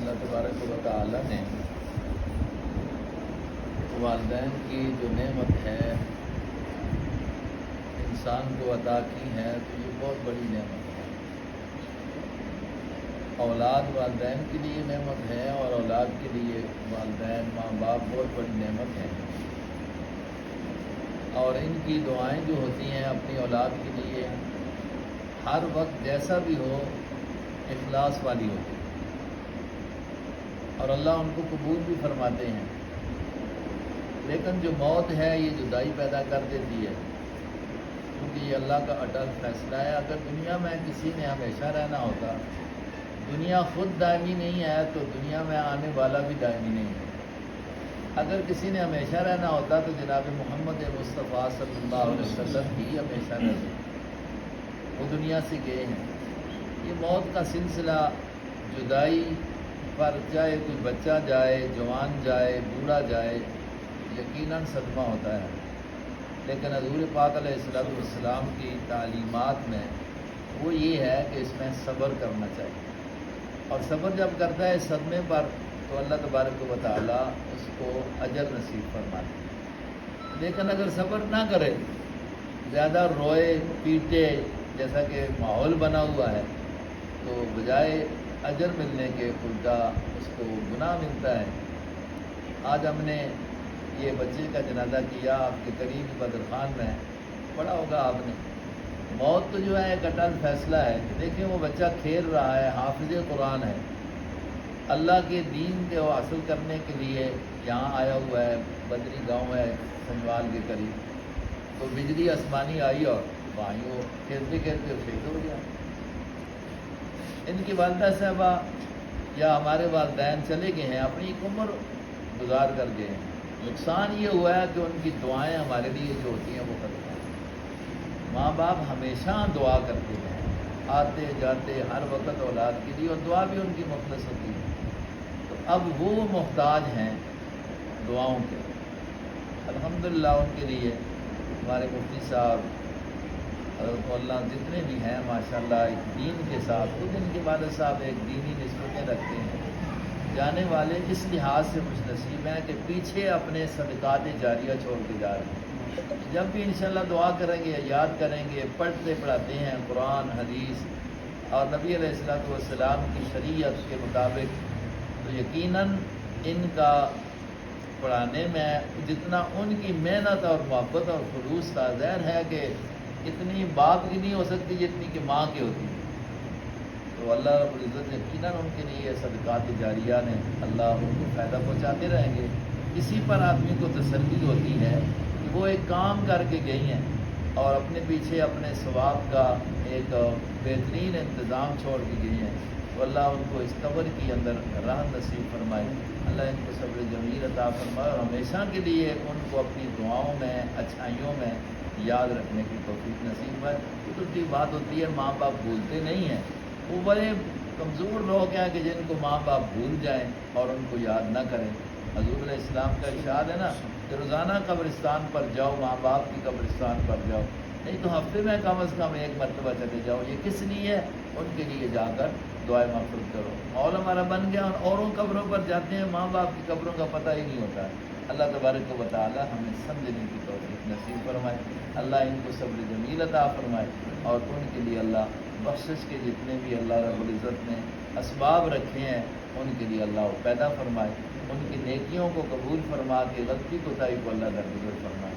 اللہ تبارک و تعالی نے والدین کی جو نعمت ہے انسان کو عطا کی ہے تو یہ بہت بڑی نعمت ہے۔ اولاد والدین کے لیے نعمت ہے اور اولاد کے لیے والدین ماں باپ بہت بڑی نعمت ہے، اور ان کی دعائیں جو ہوتی ہیں اپنی اولاد کے لیے ہر وقت جیسا بھی ہو اخلاص والی ہوتی ہے، اور اللہ ان کو قبول بھی فرماتے ہیں۔ لیکن جو موت ہے یہ جدائی پیدا کر دیتی ہے، کیونکہ یہ اللہ کا اٹل فیصلہ ہے۔ اگر دنیا میں کسی نے ہمیشہ رہنا ہوتا، دنیا خود دائمی نہیں ہے تو دنیا میں آنے والا بھی دائمی نہیں ہے۔ اگر کسی نے ہمیشہ رہنا ہوتا تو جناب محمد مصطفیٰ صلی اللہ علیہ وسلم ہی ہمیشہ رہتے، وہ دنیا سے گئے ہیں۔ یہ موت کا سلسلہ جدائی پر چاہے کوئی بچہ جائے، جوان جائے، بوڑھا جائے، یقیناً صدمہ ہوتا ہے، لیکن حضور پاک علیہ السلام کی تعلیمات میں وہ یہ ہے کہ اس میں صبر کرنا چاہیے، اور صبر جب کرتا ہے صدمے پر تو اللہ تبارک و تعالی اس کو اجر نصیب فرماتے ہیں۔ لیکن اگر صبر نہ کرے، زیادہ روئے پیٹے جیسا کہ ماحول بنا ہوا ہے، تو بجائے اجر ملنے کے الٹا اس کو گناہ ملتا ہے۔ آج ہم نے یہ بچے کا جنازہ کیا آپ کے قریب بدر خان میں، پڑھا ہوگا آپ نے۔ موت تو جو ہے ایک اٹل فیصلہ ہے۔ دیکھیں وہ بچہ کھیل رہا ہے، حافظ قرآن ہے، اللہ کے دین کو حاصل کرنے کے لیے یہاں آیا ہوا ہے، بدری گاؤں ہے سنجوال کے قریب، تو بجلی آسمانی آئی اور وہیں وہ کھیلتے کھیلتے شہید ہو گیا۔ ان کی والدہ صاحبہ یا ہمارے والدین چلے گئے ہیں، اپنی ایک عمر گزار کر گئے ہیں۔ نقصان یہ ہوا ہے کہ ان کی دعائیں ہمارے لیے جو ہوتی ہیں وہ ختم ہیں۔ ماں باپ ہمیشہ دعا کرتے ہیں، آتے جاتے ہر وقت اولاد کے لیے، اور دعا بھی ان کی مخلص ہوتی ہے۔ تو اب وہ محتاج ہیں دعاؤں کے۔ الحمدللہ ان کے لیے ہمارے مفتی صاحب حضرت اللہ جتنے بھی ہیں ماشاءاللہ ایک دین کے ساتھ، خود ان کے والد صاحب ایک دینی نسبتیں رکھتے ہیں، جانے والے اس لحاظ سے خوش نصیب ہیں کہ پیچھے اپنے صدقات جاریہ چھوڑ کے جا رہے ہیں۔ جب بھی انشاءاللہ دعا کریں گے، یاد کریں گے، پڑھتے پڑھاتے ہیں قرآن حدیث اور نبی علیہ السلام کی شریعت کے مطابق، تو یقیناً ان کا پڑھانے میں جتنا ان کی محنت اور محبت اور خلوص تھا، ظاہر ہے کہ اتنی باپ کی نہیں ہو سکتی جتنی کہ ماں کی ہوتی ہے۔ تو اللہ رب العزت یقیناً ان کے لیے صدقات جاریہ نے اللہ ان کو فائدہ پہنچاتے رہیں گے۔ اسی پر آدمی کو تسلی ہوتی ہے کہ وہ ایک کام کر کے گئی ہیں اور اپنے پیچھے اپنے ثواب کا ایک بہترین انتظام چھوڑ کے گئی ہیں، تو اللہ ان کو اس قبر کی اندر راحت نصیب فرمائے، اللہ ان کو صبر جمیل عطا فرمائے، اور ہمیشہ کے لیے ان کو اپنی دعاؤں میں اچھائیوں میں یاد رکھنے کی توفیق نصیب ہے۔ قدرتی بات ہوتی ہے، ماں باپ بھولتے نہیں ہیں، وہ بڑے کمزور لوگ ہیں کہ جن کو ماں باپ بھول جائیں اور ان کو یاد نہ کریں۔ حضور علیہ السلام کا ارشاد ہے نا کہ روزانہ قبرستان پر جاؤ، ماں باپ کی قبرستان پر جاؤ، نہیں تو ہفتے میں کم از کم ایک مرتبہ چلے جاؤ۔ یہ کس لیے ہے؟ ان کے لیے جا کر دعائیں مغفرت کرو۔ ماحول ہمارا بن گیا، اوروں قبروں پر جاتے ہیں، ماں باپ کی قبروں کا پتہ ہی نہیں ہوتا ہے۔ اللہ تبارک و تعالی ہمیں سمجھنے کی توفیق نصیب فرمائے، اللہ ان کو صبر جمیل عطا فرمائے، اور ان کے لیے اللہ بخشش کے جتنے بھی اللہ رب العزت نے اسباب رکھے ہیں ان کے لیے اللہ پیدا فرمائے، ان کی نیکیوں کو قبول فرما کے غلطی کوتاہی کو اللہ درگزر فرمائے۔